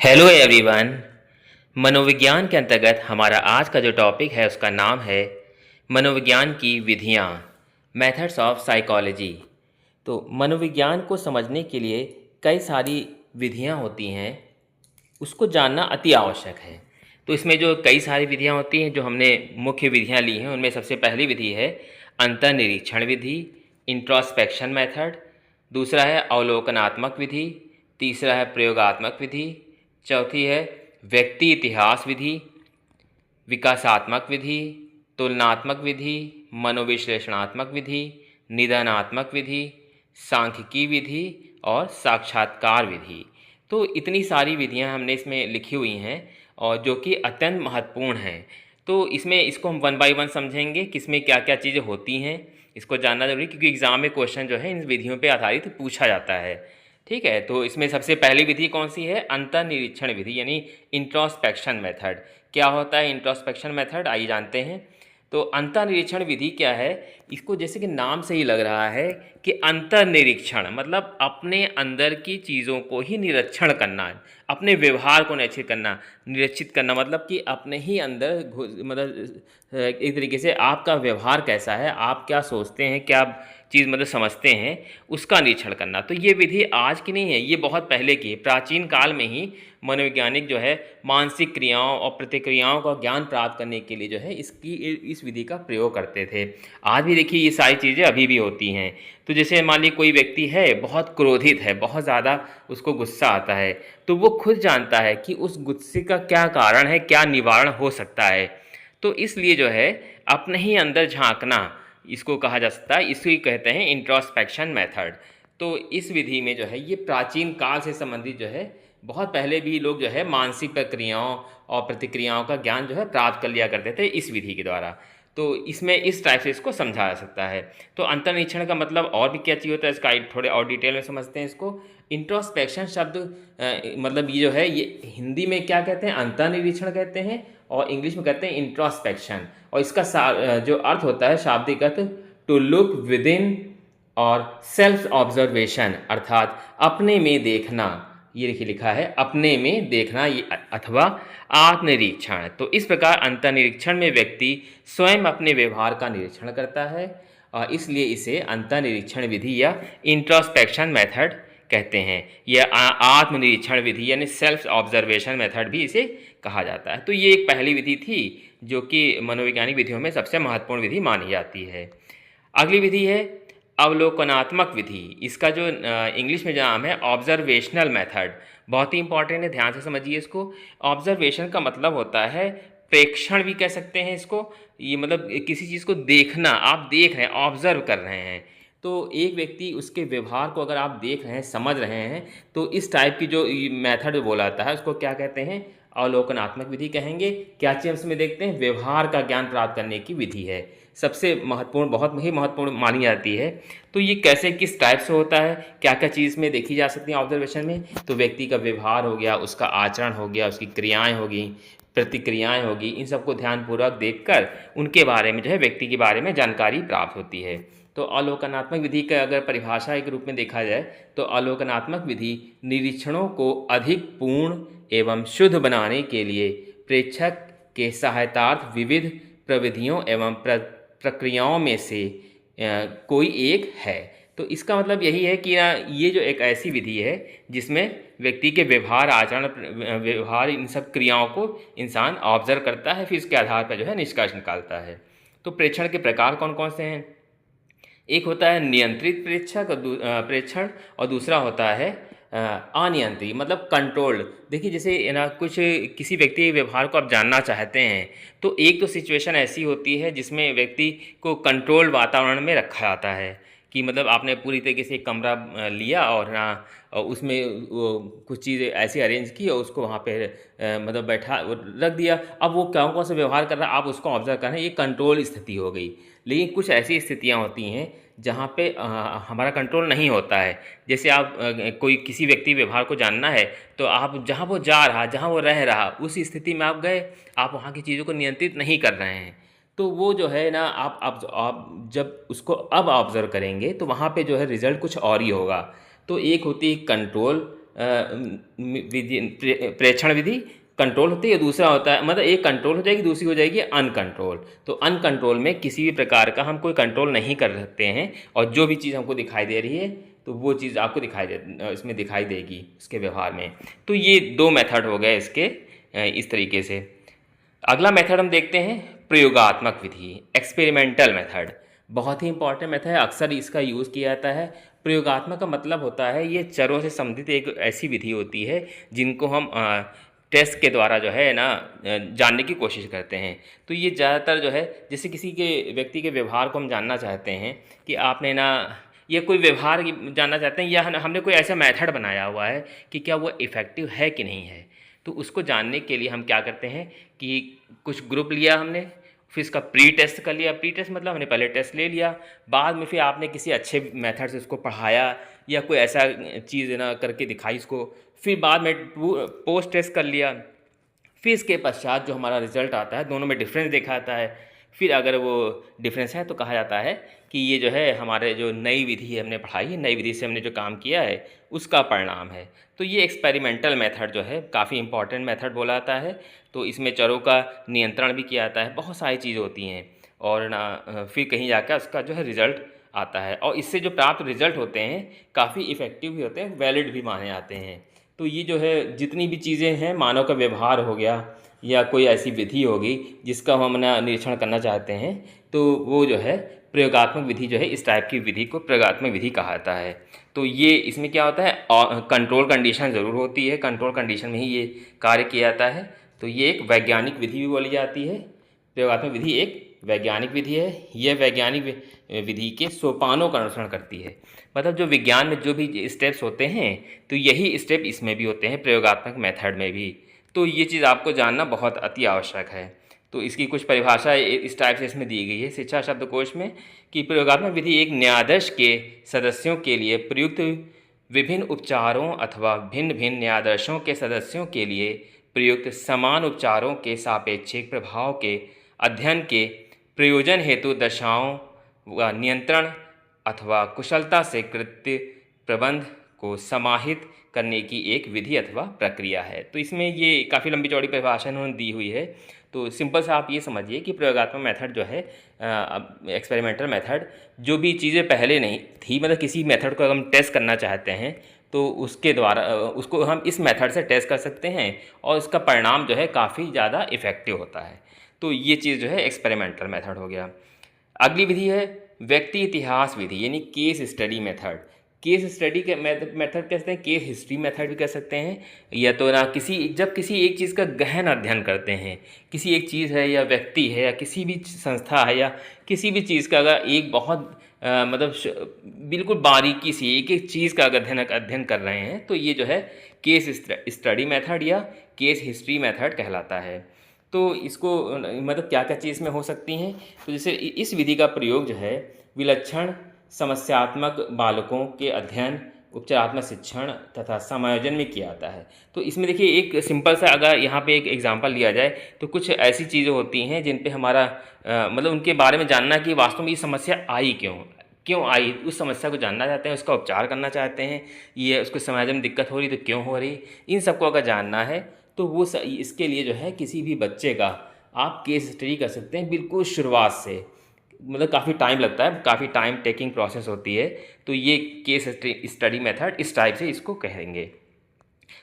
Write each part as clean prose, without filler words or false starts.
Hello everyone. मनोविज्ञान के अंतर्गत हमारा आज का जो टॉपिक है उसका नाम है मनोविज्ञान की विधियाँ, मेथड्स ऑफ साइकोलॉजी। तो मनोविज्ञान को समझने के लिए कई सारी विधियाँ होती हैं, उसको जानना अति आवश्यक है। तो इसमें जो कई सारी विधियाँ होती हैं, जो हमने मुख्य विधियाँ ली हैं, उनमें सबसे पहली विधि है अंतर्निरीक्षण विधि, इंट्रोस्पेक्शन मेथड। दूसरा है अवलोकनात्मक विधि। तीसरा है प्रयोगात्मक विधि। चौथी है व्यक्ति इतिहास विधि, विकासात्मक विधि, तुलनात्मक विधि, मनोविश्लेषणात्मक विधि, निदानात्मक विधि, सांख्यिकी विधि और साक्षात्कार विधि। तो इतनी सारी विधियां हमने इसमें लिखी हुई हैं और जो कि अत्यंत महत्वपूर्ण हैं। तो इसको हम वन बाय वन समझेंगे कि इसमें क्या क्या चीज़ें होती हैं। इसको जानना जरूरी, क्योंकि एग्ज़ाम में क्वेश्चन जो है इन विधियों पर आधारित पूछा जाता है। ठीक है, तो इसमें सबसे पहली विधि कौन सी है? अंतर्निरीक्षण विधि, यानी इंट्रोस्पेक्शन मेथड। क्या होता है इंट्रोस्पेक्शन मेथड, आइए जानते हैं। तो अंतर्निरीक्षण विधि क्या है? इसको जैसे कि नाम से ही लग रहा है कि अंतर्निरीक्षण मतलब अपने अंदर की चीज़ों को ही निरीक्षण करना, अपने व्यवहार को निरीक्षित करना, मतलब कि अपने ही अंदर मतलब एक तरीके से आपका व्यवहार कैसा है, आप क्या सोचते हैं, क्या चीज़ मतलब समझते हैं, उसका निरीक्षण करना। तो ये विधि आज की नहीं है, ये बहुत पहले की है। प्राचीन काल में ही मनोवैज्ञानिक जो है मानसिक क्रियाओं और प्रतिक्रियाओं का ज्ञान प्राप्त करने के लिए जो है इस विधि का प्रयोग करते थे। आज भी देखिए ये सारी चीज़ें अभी भी होती हैं। तो जैसे मान लीजिए कोई व्यक्ति है, बहुत क्रोधित है, बहुत ज़्यादा उसको गुस्सा आता है, तो वो खुद जानता है कि उस गुस्से का क्या कारण है, क्या निवारण हो सकता है। तो इसलिए जो है अपने ही अंदर झांकना, इसको कहा जा सकता है, इसी कहते हैं इंट्रोस्पेक्शन मेथड। तो इस विधि में जो है ये प्राचीन काल से संबंधित जो है, बहुत पहले भी लोग जो है मानसिक प्रक्रियाओं और प्रतिक्रियाओं का ज्ञान जो है प्राप्त कर लिया करते थे इस विधि के द्वारा। तो इसमें इस टाइप से इसको समझा जा सकता है। तो अंतर्निरीक्षण का मतलब और भी क्या चीज़ होता है, इसका थोड़े और डिटेल में समझते हैं इसको। इंट्रोस्पेक्शन शब्द मतलब ये जो है, ये हिंदी में क्या कहते हैं? अंतर्निरीक्षण कहते हैं, और इंग्लिश में कहते हैं इंट्रोस्पेक्शन। और इसका जो अर्थ होता है शाब्दिक अर्थ, टू लुक विद इन और सेल्फ ऑब्जर्वेशन, अर्थात अपने में देखना। ये देखिए लिखा है अपने में देखना, ये अथवा आत्मनिरीक्षण। तो इस प्रकार अंतर्निरीक्षण में व्यक्ति स्वयं अपने व्यवहार का निरीक्षण करता है, और इसलिए इसे अंतर्निरीक्षण विधि या इंट्रोस्पेक्शन मेथड कहते हैं। यह आत्मनिरीक्षण विधि यानी सेल्फ ऑब्जर्वेशन मेथड भी इसे कहा जाता है। तो ये एक पहली विधि थी जो कि मनोवैज्ञानिक विधियों में सबसे महत्वपूर्ण विधि मानी जाती है। अगली विधि है अवलोकनात्मक विधि। इसका जो इंग्लिश में जो नाम है ऑब्जर्वेशनल मेथड, बहुत ही इंपॉर्टेंट है, ध्यान से समझिए इसको। ऑब्जर्वेशन का मतलब होता है प्रेक्षण भी कह सकते हैं इसको। ये मतलब किसी चीज़ को देखना, आप देख रहे हैं, ऑब्जर्व कर रहे हैं। तो एक व्यक्ति उसके व्यवहार को अगर आप देख रहे हैं, समझ रहे हैं, तो इस टाइप की जो मेथड बोला जाता है उसको क्या कहते हैं? अवलोकनात्मक विधि कहेंगे। क्या चीज़ इसमें देखते हैं? व्यवहार का ज्ञान प्राप्त करने की विधि है, सबसे महत्वपूर्ण, बहुत ही महत्वपूर्ण मानी जाती है। तो ये कैसे, किस टाइप से होता है, क्या क्या चीज़ में देखी जा सकती है ऑब्जर्वेशन में? तो व्यक्ति का व्यवहार हो गया, उसका आचरण हो गया, उसकी क्रियाएं होगी, प्रतिक्रियाएं होगी, इन सबको ध्यानपूर्वक देखकर उनके बारे में जो है व्यक्ति के बारे में जानकारी प्राप्त होती है। तो अवलोकनात्मक विधि का अगर परिभाषा के रूप में देखा जाए तो अवलोकनात्मक विधि निरीक्षणों को अधिक पूर्ण एवं शुद्ध बनाने के लिए प्रेक्षक के सहायतार्थ विविध प्रविधियों एवं प्रक्रियाओं में से कोई एक है। तो इसका मतलब यही है कि ये जो एक ऐसी विधि है जिसमें व्यक्ति के व्यवहार, आचरण, व्यवहार, इन सब क्रियाओं को इंसान ऑब्जर्व करता है, फिर इसके आधार पर जो है निष्कर्ष निकालता है। तो प्रेक्षण के प्रकार कौन कौन से हैं? एक होता है नियंत्रित प्रेक्षण, और दूसरा होता है अनियंत्रित मतलब कंट्रोल्ड। देखिए जैसे ना कुछ किसी व्यक्ति के व्यवहार को आप जानना चाहते हैं, तो एक तो सिचुएशन ऐसी होती है जिसमें व्यक्ति को कंट्रोल्ड वातावरण में रखा जाता है, कि मतलब आपने पूरी तरीके से एक कमरा लिया और ना उसमें कुछ चीज़ें ऐसी अरेंज की और उसको वहाँ पे मतलब बैठा रख दिया। अब वो कौन कौन सा व्यवहार कर रहा है आप उसको ऑब्जर्व कर रहे हैं, ये कंट्रोल स्थिति हो गई। लेकिन कुछ ऐसी स्थितियाँ होती हैं जहाँ पे हमारा कंट्रोल नहीं होता है। जैसे आप कोई किसी व्यक्ति व्यवहार को जानना है, तो आप जहाँ वो जा रहा, जहाँ वो रह रहा, उस स्थिति में आप गए, आप वहाँ की चीज़ों को नियंत्रित नहीं कर रहे हैं, तो वो जो है ना आप जब उसको अब ऑब्ज़र्व करेंगे तो वहाँ पे जो है रिज़ल्ट कुछ और ही होगा। तो एक होती है कंट्रोल प्रेक्षण विधि कंट्रोल होती है, दूसरा होता है मतलब एक कंट्रोल हो जाएगी, दूसरी हो जाएगी अनकंट्रोल। तो अनकंट्रोल में किसी भी प्रकार का हम कोई कंट्रोल नहीं कर सकते हैं, और जो भी चीज़ हमको दिखाई दे रही है तो वो चीज़ आपको इसमें दिखाई देगी इसके व्यवहार में। तो ये 2 मेथड हो गए इसके इस तरीके से। अगला मेथड हम देखते हैं प्रयोगात्मक विधि, एक्सपेरिमेंटल मेथड। बहुत ही इंपॉर्टेंट मेथड है, अक्सर इसका यूज़ किया जाता है। प्रयोगात्मक का मतलब होता है ये चरों से संबंधित एक ऐसी विधि होती है जिनको हम टेस्ट के द्वारा जो है ना जानने की कोशिश करते हैं। तो ये ज़्यादातर जो है, जैसे किसी के व्यक्ति के व्यवहार को हम जानना चाहते हैं कि आपने ना ये कोई व्यवहार जानना चाहते हैं, या हमने कोई ऐसा मेथड बनाया हुआ है कि क्या वो इफ़ेक्टिव है कि नहीं है। तो उसको जानने के लिए हम क्या करते हैं कि कुछ ग्रुप लिया हमने, फिर इसका प्री टेस्ट कर लिया। प्री टेस्ट मतलब हमने पहले टेस्ट ले लिया, बाद में फिर आपने किसी अच्छे मेथड से उसको पढ़ाया या कोई ऐसा चीज़ ना करके दिखाई इसको, फिर बाद में पोस्ट टेस्ट कर लिया। फिर इसके पश्चात जो हमारा रिजल्ट आता है दोनों में डिफरेंस देखा जाता है। फिर अगर वो डिफरेंस है तो कहा जाता है कि ये जो है हमारे जो नई विधि हमने पढ़ाई है, नई विधि से हमने जो काम किया है उसका परिणाम है। तो ये एक्सपेरिमेंटल मेथड जो है काफ़ी इंपॉर्टेंट मेथड बोला जाता है। तो इसमें चरों का नियंत्रण भी किया जाता है, बहुत सारी चीज़ होती हैं, और ना फिर कहीं जाकर उसका जो है रिज़ल्ट आता है, और इससे जो प्राप्त रिज़ल्ट होते हैं काफ़ी इफ़ेक्टिव भी होते हैं, वैलिड भी माने जाते हैं। तो ये जो है जितनी भी चीज़ें हैं, मानव का व्यवहार हो गया या कोई ऐसी विधि होगी जिसका हम ना निरीक्षण करना चाहते हैं, तो वो जो है प्रयोगात्मक विधि जो है, इस टाइप की विधि को प्रयोगात्मक विधि कहा जाता है। तो ये इसमें क्या होता है, कंट्रोल कंडीशन ज़रूर होती है, कंट्रोल कंडीशन में ही ये कार्य किया जाता है। तो ये एक वैज्ञानिक विधि भी बोली जाती है। प्रयोगात्मक विधि एक वैज्ञानिक विधि है। यह वैज्ञानिक विधि के सोपानों का अनुसरण करती है, मतलब जो विज्ञान में जो भी स्टेप्स होते हैं तो यही स्टेप इसमें भी होते हैं, प्रयोगात्मक मेथड में भी। तो ये चीज़ आपको जानना बहुत अति आवश्यक है। तो इसकी कुछ परिभाषा इस टाइप से इसमें दी गई है शिक्षा शब्दकोश में कि प्रयोगात्मक विधि एक न्यायाधीश के सदस्यों के लिए प्रयुक्त विभिन्न उपचारों अथवा भिन्न भिन्न न्यायाधीशों के सदस्यों के लिए प्रयुक्त समान उपचारों के सापेक्षिक प्रभाव के अध्ययन के प्रयोजन हेतु दशाओं व नियंत्रण अथवा कुशलता से कृत्य प्रबंध को समाहित करने की एक विधि अथवा प्रक्रिया है। तो इसमें ये काफ़ी लंबी चौड़ी परिभाषा इन्होंने दी हुई है। तो सिंपल सा आप ये समझिए कि प्रयोगात्मक मेथड जो है, एक्सपेरिमेंटल मेथड, जो भी चीज़ें पहले नहीं थी, मतलब किसी मेथड को अगर हम टेस्ट करना चाहते हैं तो उसके द्वारा उसको हम इस मेथड से टेस्ट कर सकते हैं, और इसका परिणाम जो है काफ़ी ज़्यादा इफ़ेक्टिव होता है। तो ये चीज़ जो है एक्सपेरिमेंटल मेथड हो गया। अगली विधि है व्यक्ति इतिहास विधि, यानी case study method. Case study के मेथड कहते हैं, केस हिस्ट्री मेथड भी कह सकते हैं। या तो ना जब किसी एक चीज़ का गहन अध्ययन करते हैं, किसी एक चीज़ है या व्यक्ति है या किसी भी संस्था है या किसी भी चीज़ का अगर एक बहुत मतलब बिल्कुल बारीकी से एक एक चीज़ का अध्ययन कर रहे हैं, तो ये जो है केस स्टडी मेथड या केस हिस्ट्री मेथड कहलाता है। तो इसको मतलब क्या क्या चीज़ में हो सकती हैं, तो जैसे इस विधि का प्रयोग जो है विलक्षण समस्यात्मक बालकों के अध्ययन, उपचारात्मक शिक्षण तथा समायोजन में किया जाता है। तो इसमें देखिए एक सिंपल सा अगर यहाँ पे एक एग्जांपल लिया जाए तो कुछ ऐसी चीज़ें होती हैं जिन पे हमारा मतलब उनके बारे में जानना कि वास्तव में ये समस्या आई क्यों आई, उस समस्या को जानना चाहते हैं, उसका उपचार करना चाहते हैं, ये उसको समायोजन में दिक्कत हो रही तो क्यों हो रही, इन सबको अगर जानना है तो वो इसके लिए जो है किसी भी बच्चे का आप केस स्टडी कर सकते हैं बिल्कुल शुरुआत से। मतलब काफ़ी टाइम लगता है, काफ़ी टाइम टेकिंग प्रोसेस होती है। तो ये केस स्टडी मेथड इस टाइप से इसको कहेंगे।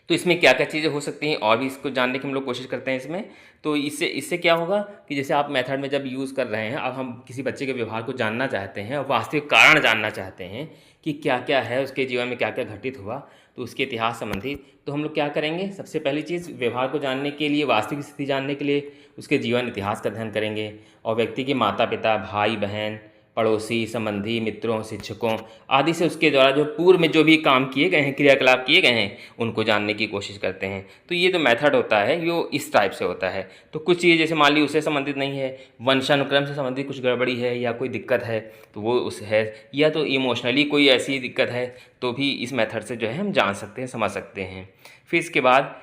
तो इसमें क्या क्या चीज़ें हो सकती हैं और भी इसको जानने की हम लोग कोशिश करते हैं इसमें। तो इससे क्या होगा कि जैसे आप मेथड में जब यूज़ कर रहे हैं, अब हम किसी बच्चे के व्यवहार को जानना चाहते हैं और वास्तविक कारण जानना चाहते हैं कि क्या क्या है उसके जीवन में, क्या क्या घटित हुआ, तो उसके इतिहास संबंधी, तो हम लोग क्या करेंगे, सबसे पहली चीज़ व्यवहार को जानने के लिए, वास्तविक स्थिति जानने के लिए उसके जीवन इतिहास का अध्ययन करेंगे, और व्यक्ति के माता पिता, भाई बहन, पड़ोसी, संबंधी, मित्रों, शिक्षकों आदि से उसके द्वारा जो पूर्व में जो भी काम किए गए हैं, क्रियाकलाप किए गए हैं, उनको जानने की कोशिश करते हैं। तो ये जो मेथड होता है वो इस टाइप से होता है। तो कुछ चीज़ जैसे मान ली उससे संबंधित नहीं है, वंशानुक्रम से संबंधित कुछ गड़बड़ी है या कोई दिक्कत है तो वो उस है, या तो इमोशनली कोई ऐसी दिक्कत है तो भी इस मेथड से जो है हम जान सकते हैं, समझ सकते हैं। फिर इसके बाद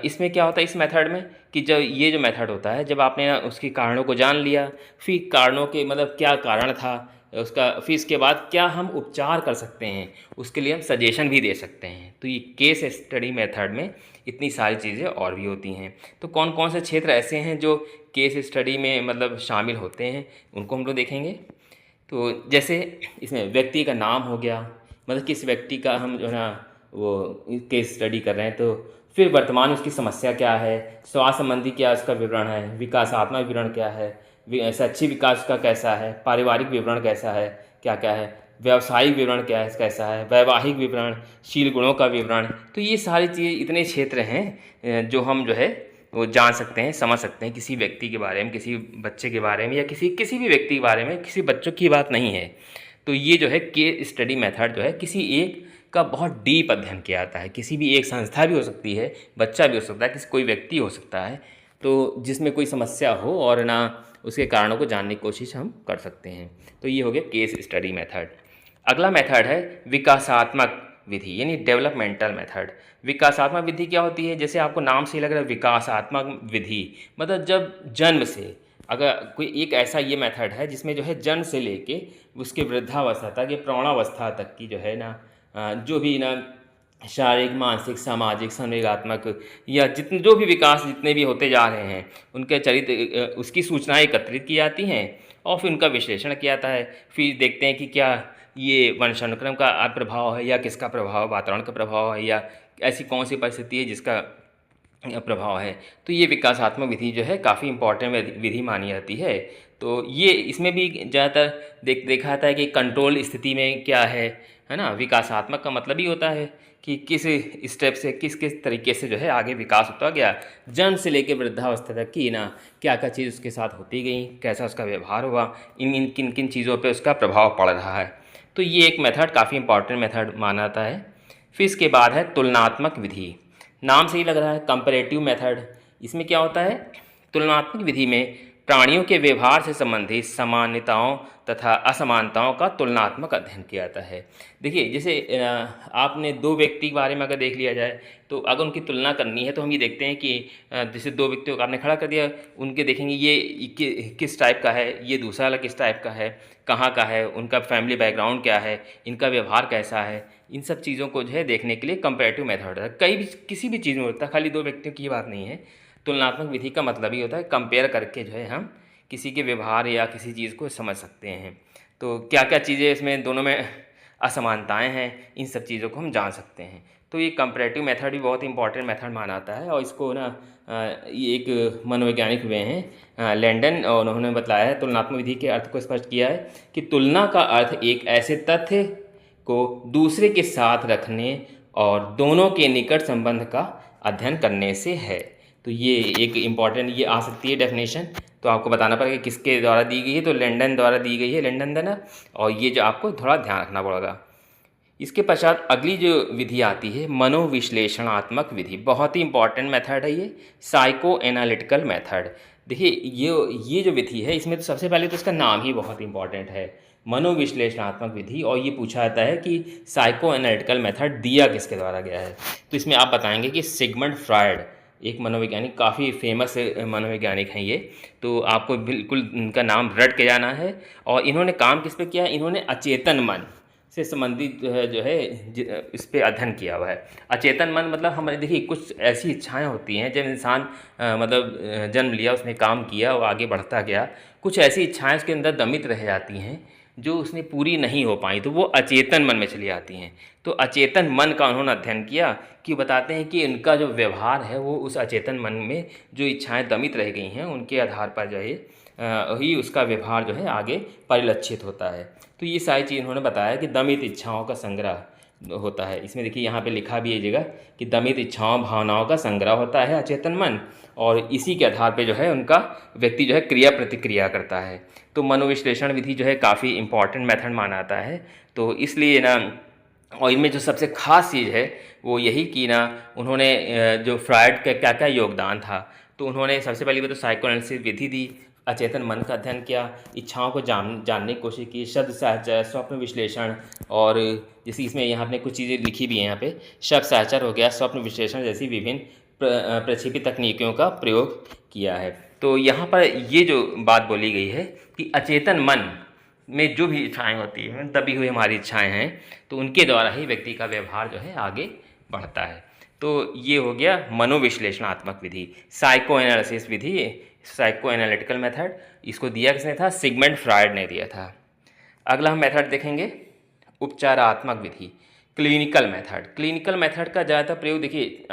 इसमें क्या होता है इस मेथड में कि जब ये जो मेथड होता है, जब आपने उसके कारणों को जान लिया, फिर कारणों के मतलब क्या कारण था, उसका फिर इसके बाद क्या हम उपचार कर सकते हैं, उसके लिए हम सजेशन भी दे सकते हैं। तो ये केस स्टडी मेथड में इतनी सारी चीज़ें और भी होती हैं। तो कौन कौन से क्षेत्र ऐसे हैं जो केस स्टडी में मतलब शामिल होते हैं, उनको हम लोग देखेंगे। तो जैसे इसमें व्यक्ति का नाम हो गया, मतलब किस व्यक्ति का हम जो है ना वो केस स्टडी कर रहे हैं, तो फिर वर्तमान उसकी समस्या क्या है, स्वास्थ्य संबंधी क्या उसका विवरण है, विकासात्मक विवरण क्या है, शैक्षिक विकास का कैसा है, पारिवारिक विवरण कैसा है, क्या क्या है, व्यावसायिक विवरण क्या है कैसा है, वैवाहिक विवरण, शील गुणों का विवरण। तो ये सारी चीज़ इतने क्षेत्र हैं जो हम जो है वो जान सकते हैं, समझ सकते हैं किसी व्यक्ति के बारे में, किसी बच्चे के बारे में, या किसी भी व्यक्ति के बारे में, किसी बच्चों की बात नहीं है। तो ये जो है केस स्टडी मेथड जो है किसी एक का बहुत डीप अध्ययन किया जाता है। किसी भी एक संस्था भी हो सकती है, बच्चा भी हो सकता है, किसी कोई व्यक्ति हो सकता है, तो जिसमें कोई समस्या हो और ना उसके कारणों को जानने की कोशिश हम कर सकते हैं। तो ये हो गया केस स्टडी मेथड। अगला मेथड है विकासात्मक विधि, यानी डेवलपमेंटल मेथड। विकासात्मक विधि क्या होती है, जैसे आपको नाम से ही लग रहा है विकासात्मक विधि, मतलब जब जन्म से अगर कोई एक ऐसा ये मेथड है जिसमें जो है जन्म से लेके उसके वृद्धावस्था तक या प्रौढ़ावस्था तक की जो है ना जो भी ना शारीरिक, मानसिक, सामाजिक, संवेगात्मक या जितने जो भी विकास जितने भी होते जा रहे हैं उनके चरित्र उसकी सूचनाएं एकत्रित की जाती हैं और फिर उनका विश्लेषण किया जाता है। फिर देखते हैं कि क्या ये वंशानुक्रम का प्रभाव है या किसका प्रभाव, वातावरण का प्रभाव है, या ऐसी कौन सी परिस्थिति है जिसका प्रभाव है। तो ये विकासात्मक विधि जो है काफ़ी इम्पॉर्टेंट विधि मानी जाती है। तो ये इसमें भी ज़्यादातर देखा जाता है कि कंट्रोल स्थिति में क्या है ना। विकासात्मक का मतलब ही होता है कि किस स्टेप से किस किस तरीके से जो है आगे विकास होता गया, जन्म से लेकर वृद्धावस्था तक की ना क्या क्या चीज़ उसके साथ होती गई, कैसा उसका व्यवहार हुआ, इन किन किन चीज़ों पे उसका प्रभाव पड़ रहा है। तो ये एक मेथड काफ़ी इंपॉर्टेंट मेथड माना जाता है। फिर इसके बाद है तुलनात्मक विधि। नाम से ही लग रहा है कंपैरेटिव मेथड। इसमें क्या होता है, तुलनात्मक विधि में प्राणियों के व्यवहार से संबंधित समानताओं तथा असमानताओं का तुलनात्मक अध्ययन किया जाता है। देखिए जैसे आपने दो व्यक्ति के बारे में अगर देख लिया जाए तो अगर उनकी तुलना करनी है तो हम ये देखते हैं कि जैसे दो व्यक्तियों को आपने खड़ा कर दिया, उनके देखेंगे ये किस टाइप का है, ये दूसरा वाला किस टाइप का है, कहाँ का है, उनका फैमिली बैकग्राउंड क्या है, इनका व्यवहार कैसा है, इन सब चीज़ों को जो है देखने के लिए कंपैरेटिव मेथड है। किसी भी चीज़ में होता है, खाली दो व्यक्तियों की बात नहीं है। तुलनात्मक विधि का मतलब ही होता है कंपेयर करके जो है हम किसी के व्यवहार या किसी चीज़ को समझ सकते हैं। तो क्या क्या चीज़ें इसमें दोनों में असमानताएं हैं, इन सब चीज़ों को हम जान सकते हैं। तो ये कंपैरेटिव मेथड भी बहुत इंपॉर्टेंट मेथड माना जाता है और इसको ना ये एक मनोवैज्ञानिक हुए हैं लैंडन, और उन्होंने बताया है तुलनात्मक विधि के अर्थ को स्पष्ट किया है कि तुलना का अर्थ एक ऐसे तथ्य को दूसरे के साथ रखने और दोनों के निकट संबंध का अध्ययन करने से है। तो ये एक इम्पॉर्टेंट ये आ सकती है डेफिनेशन, तो आपको बताना पड़ेगा किसके द्वारा दी गई है, तो लैंडन द्वारा दी गई है, लैंडन देना, और ये जो आपको थोड़ा ध्यान रखना पड़ेगा। इसके पश्चात अगली जो विधि आती है मनोविश्लेषणात्मक विधि, बहुत ही इंपॉर्टेंट मेथड है ये, साइको एनालिटिकल मेथड। देखिए ये जो विधि है इसमें तो सबसे पहले तो इसका नाम ही बहुत इंपॉर्टेंट है, मनोविश्लेषणात्मक विधि, और ये पूछा जाता है कि साइको एनालिटिकल मेथड दिया किसके द्वारा गया है। तो इसमें आप बताएंगे कि सिगमंड फ्रायड, एक मनोवैज्ञानिक, काफ़ी फेमस मनोवैज्ञानिक हैं ये, तो आपको बिल्कुल उनका नाम रट के जाना है। और इन्होंने काम किस पे किया है, इन्होंने अचेतन मन से संबंधित जो है इस पे अध्ययन किया हुआ है। अचेतन मन मतलब हमारे देखिए कुछ ऐसी इच्छाएं होती हैं, जब इंसान मतलब जन्म लिया, उसने काम किया और आगे बढ़ता गया, कुछ ऐसी इच्छाएं उसके अंदर दमित रह जाती हैं जो उसने पूरी नहीं हो पाई, तो वो अचेतन मन में चली आती हैं। तो अचेतन मन का उन्होंने अध्ययन किया कि बताते हैं कि इनका जो व्यवहार है वो उस अचेतन मन में जो इच्छाएं दमित रह गई हैं उनके आधार पर जो है ही उसका व्यवहार जो है आगे परिलक्षित होता है। तो ये सारी चीज़ उन्होंने बताया कि दमित इच्छाओं का संग्रह होता है। इसमें देखिए यहाँ पे लिखा भी है जगह कि दमित इच्छाओं भावनाओं का संग्रह होता है अचेतन मन, और इसी के आधार पे जो है उनका व्यक्ति जो है क्रिया प्रतिक्रिया करता है। तो मनोविश्लेषण विधि जो है काफ़ी इंपॉर्टेंट मेथड माना जाता है। तो इसलिए ना, और इनमें जो सबसे खास चीज़ है वो यही कि ना उन्होंने जो फ्रायड का क्या क्या योगदान था, तो उन्होंने सबसे पहले वो तो साइकोएनालिसिस विधि दी, अचेतन मन का अध्ययन किया, इच्छाओं को जानने की कोशिश की, शब्द साहचर्य, स्वप्न विश्लेषण, और जैसे इसमें यहाँ पे कुछ चीज़ें लिखी भी हैं यहाँ पे, शब्द साहचर्य हो गया, स्वप्न विश्लेषण जैसी विभिन्न प्रक्षेपित तकनीकों का प्रयोग किया है। तो यहाँ पर ये जो बात बोली गई है कि अचेतन मन में जो भी इच्छाएं होती हैं, दबी हुई हमारी इच्छाएं हैं, तो उनके द्वारा ही व्यक्ति का व्यवहार जो है आगे बढ़ता है। तो ये हो गया मनोविश्लेषणात्मक विधि, साइको एनालिसिस विधि, साइको एनालिटिकल मेथड। इसको दिया किसने था? सिगमंड फ्रायड ने दिया था। अगला हम मेथड देखेंगे उपचारात्मक विधि, क्लिनिकल मेथड। क्लिनिकल मेथड का ज़्यादातर प्रयोग देखिए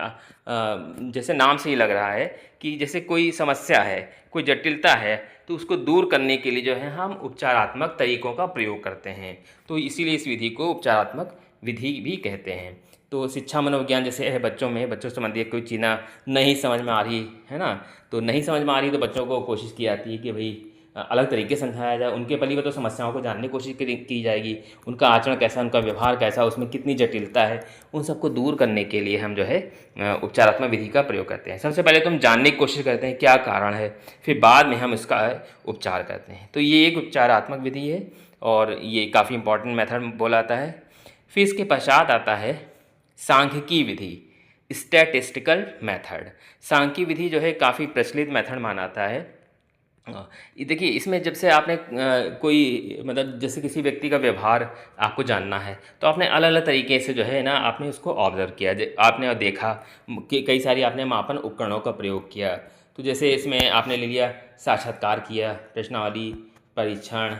जैसे नाम से ही लग रहा है कि जैसे कोई समस्या है, कोई जटिलता है, तो उसको दूर करने के लिए जो है हम उपचारात्मक तरीकों का प्रयोग करते हैं। तो इसीलिए इस विधि को उपचारात्मक विधि भी कहते हैं। तो शिक्षा मनोविज्ञान जैसे है बच्चों संबंधी कोई चीज़ नहीं समझ में आ रही है ना, तो नहीं समझ में आ रही तो बच्चों को कोशिश की जाती है कि भाई अलग तरीके से समझाया जाए, उनके पहली बार तो समस्याओं को जानने की कोशिश की जाएगी, उनका आचरण कैसा, उनका व्यवहार कैसा, उसमें कितनी जटिलता है, उन सबको दूर करने के लिए हम जो है उपचारात्मक विधि का प्रयोग करते हैं। सबसे पहले तो हम जानने की कोशिश करते हैं क्या कारण है, फिर बाद में हम इसका उपचार करते हैं। तो ये एक उपचारात्मक विधि है और ये काफ़ी इंपॉर्टेंट मेथड बोला जाता है। फिर इसके पश्चात आता है सांख्यिकी विधि, स्टैटिस्टिकल मेथड। सांख्यिकी विधि जो है काफ़ी प्रचलित मेथड माना जाता है। ये देखिए इसमें जब से आपने कोई मतलब जैसे किसी व्यक्ति का व्यवहार आपको जानना है, तो आपने अलग अलग तरीके से जो है ना आपने उसको ऑब्जर्व किया, आपने देखा कि कई सारी आपने मापन उपकरणों का प्रयोग किया। तो जैसे इसमें आपने ले लिया साक्षात्कार किया, प्रश्नावली, परीक्षण,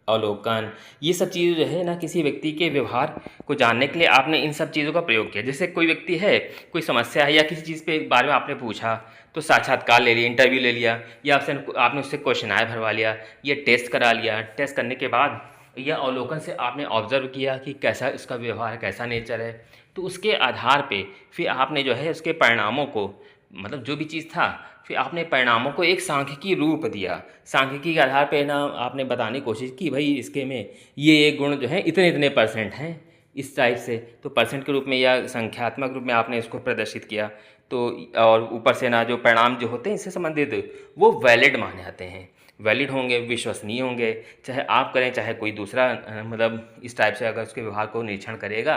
अवलोकन, ये सब चीज़ें जो है ना किसी व्यक्ति के व्यवहार को जानने के लिए आपने इन सब चीज़ों का प्रयोग किया। जैसे कोई व्यक्ति है, कोई समस्या है या किसी चीज़ पे बारे में आपने पूछा, तो साक्षात्कार ले लिया, इंटरव्यू ले लिया, या आपने उससे क्वेश्चनायर भरवा लिया, ये टेस्ट करा लिया। टेस्ट करने के बाद या अवलोकन से आपने ऑब्जर्व किया कि कैसा इसका व्यवहार है, कैसा नेचर है। तो उसके आधार पे फिर आपने जो है उसके परिणामों को, मतलब जो भी चीज़ था, फिर आपने परिणामों को एक सांख्यिकी रूप दिया। सांख्यिकी के आधार पे ना आपने बताने की कोशिश की भाई इसके में ये गुण जो है इतने इतने % हैं, इस टाइप से। तो परसेंट के रूप में या संख्यात्मक रूप में आपने इसको प्रदर्शित किया। तो और ऊपर से ना जो परिणाम जो होते हैं इससे संबंधित वो वैलिड माने जाते हैं, वैलिड होंगे, विश्वसनीय होंगे, चाहे आप करें चाहे कोई दूसरा मतलब इस टाइप से अगर उसके व्यवहार को निरीक्षण करेगा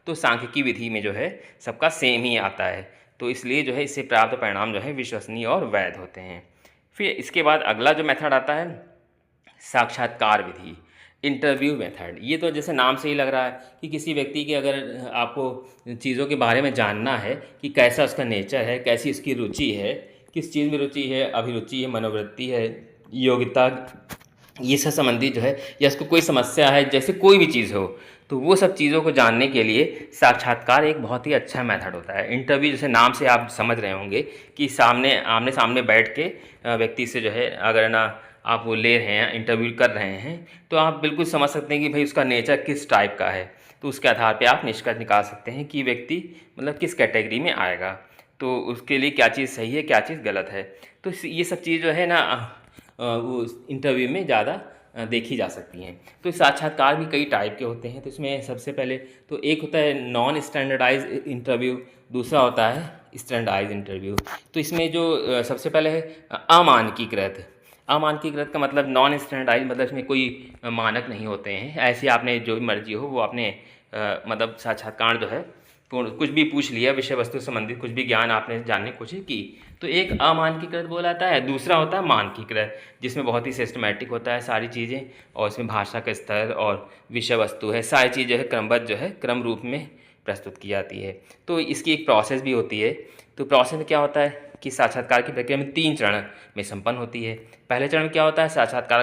तो सांख्यिकी विधि में जो है सबका सेम ही आता है। तो इसलिए जो है इससे प्राप्त परिणाम जो है विश्वसनीय और वैध होते हैं। फिर इसके बाद अगला जो मेथड आता है साक्षात्कार विधि, इंटरव्यू मेथड। ये तो जैसे नाम से ही लग रहा है कि किसी व्यक्ति के अगर आपको चीज़ों के बारे में जानना है कि कैसा उसका नेचर है, कैसी उसकी रुचि है, किस चीज़ में रुचि है, अभिरुचि है, मनोवृत्ति है, योग्यता, ये सब संबंधित जो है, या उसको कोई समस्या है, जैसे कोई भी चीज़ हो, तो वो सब चीज़ों को जानने के लिए साक्षात्कार एक बहुत ही अच्छा मेथड होता है। इंटरव्यू जैसे नाम से आप समझ रहे होंगे कि आमने सामने बैठ के व्यक्ति से जो है अगर ना आप वो ले रहे हैं, इंटरव्यू कर रहे हैं, तो आप बिल्कुल समझ सकते हैं कि भाई उसका नेचर किस टाइप का है। तो उसके आधार पे आप निष्कर्ष निकाल सकते हैं कि व्यक्ति मतलब किस कैटेगरी में आएगा, तो उसके लिए क्या चीज़ सही है, क्या चीज़ गलत है। तो ये सब चीज़ जो है ना वो इंटरव्यू में ज़्यादा देखी जा सकती हैं। तो साक्षात्कार भी कई टाइप के होते हैं। तो इसमें सबसे पहले तो एक होता है नॉन स्टैंडर्डाइज इंटरव्यू, दूसरा होता है स्टैंडर्डाइज इंटरव्यू। तो इसमें जो सबसे पहले है अमानकीकृत। अमानकीकृत का मतलब नॉन स्टैंडर्डाइज, मतलब इसमें कोई मानक नहीं होते हैं, ऐसे आपने जो भी मर्जी हो वो आपने मतलब साक्षात्कार जो है कुछ भी पूछ लिया, विषय वस्तु संबंधित कुछ भी ज्ञान आपने जानने की कोशिश की। तो एक अमानकीकृत बोला जाता है, दूसरा होता है मानकीकृत, जिसमें बहुत ही सिस्टमेटिक होता है सारी चीज़ें, और इसमें भाषा का स्तर और विषय वस्तु है, सारी चीज़ जो है क्रमबद्ध जो है क्रम रूप में प्रस्तुत की जाती है। तो इसकी एक प्रोसेस भी होती है। तो प्रोसेस में क्या होता है कि साक्षात्कार की प्रक्रिया में 3 चरण में संपन्न होती है। पहले चरण में क्या होता है, साक्षात्कार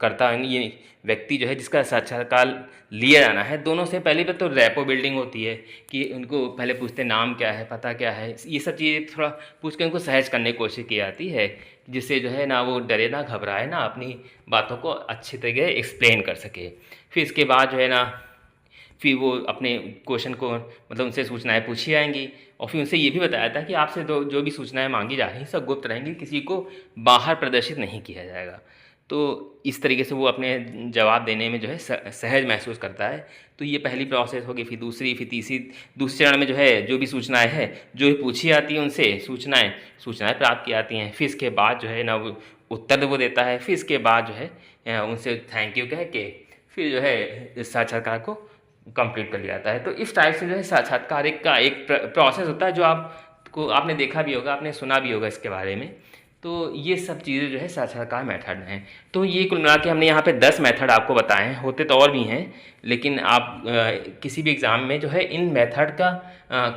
करता है ये व्यक्ति जो है जिसका साक्षात्कार लिया जाना है, दोनों से पहले तो रैपो बिल्डिंग होती है कि उनको पहले पूछते नाम क्या है, पता क्या है, ये सब चीज़ें थोड़ा पूछ के उनको सहज करने की कोशिश की जाती है, जिससे जो है ना वो डरे ना घबराए ना, अपनी बातों को अच्छी तरीके एक्सप्लेन कर सके। फिर इसके बाद जो है ना फिर वो अपने क्वेश्चन को मतलब उनसे सूचनाएं पूछी जाएंगी, और फिर उनसे ये भी बताया था कि आपसे जो भी सूचनाएं मांगी जा रही हैं सब गुप्त रहेंगी, किसी को बाहर प्रदर्शित नहीं किया जाएगा। तो इस तरीके से वो अपने जवाब देने में जो है सहज महसूस करता है। तो ये पहली प्रोसेस होगी। फिर दूसरी, फिर तीसरी, दूसरे चरण में जो है जो भी सूचनाएं हैं जो पूछी जाती हैं उनसे सूचनाएं प्राप्त की जाती हैं। फिर इसके बाद जो है ना वो उत्तर वो देता है। फिर इसके बाद जो है उनसे थैंक यू कह के फिर जो है इस साक्षात्कार को कंप्लीट कर लिया जाता है। तो इस टाइप से जो है साक्षात्कार का एक प्रोसेस होता है जो आपने देखा भी होगा, आपने सुना भी होगा इसके बारे में। तो ये सब चीज़ें जो है साक्षात्कार मेथड हैं। तो ये कुल मिला के हमने यहाँ पे 10 मेथड आपको बताए हैं, होते तो और भी हैं, लेकिन आप किसी भी एग्ज़ाम में जो है इन मेथड का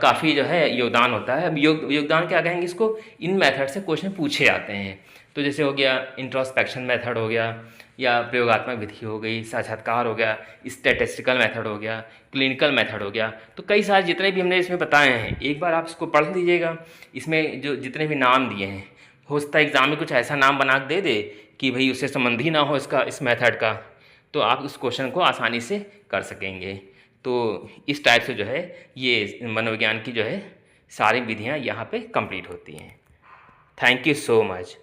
काफ़ी जो है योगदान होता है। अब योगदान क्या कहेंगे इसको, इन मेथड से क्वेश्चन पूछे जाते हैं। तो जैसे हो गया इंट्रोस्पेक्शन मेथड हो गया, या प्रयोगात्मक विधि हो गई, साक्षात्कार हो गया, स्टैटिस्टिकल मेथड हो गया, क्लिनिकल मेथड हो गया। तो कई सारे जितने भी हमने इसमें बताए हैं, एक बार आप इसको पढ़ लीजिएगा। इसमें जो जितने भी नाम दिए हैं, हो सकता है एग्ज़ाम में कुछ ऐसा नाम बना के दे दे कि भाई उससे संबंधी ना हो इसका, इस मेथड का, तो आप उस क्वेश्चन को आसानी से कर सकेंगे। तो इस टाइप से जो है ये मनोविज्ञान की जो है सारी विधियाँ यहाँ पे कंप्लीट होती हैं। Thank you so much.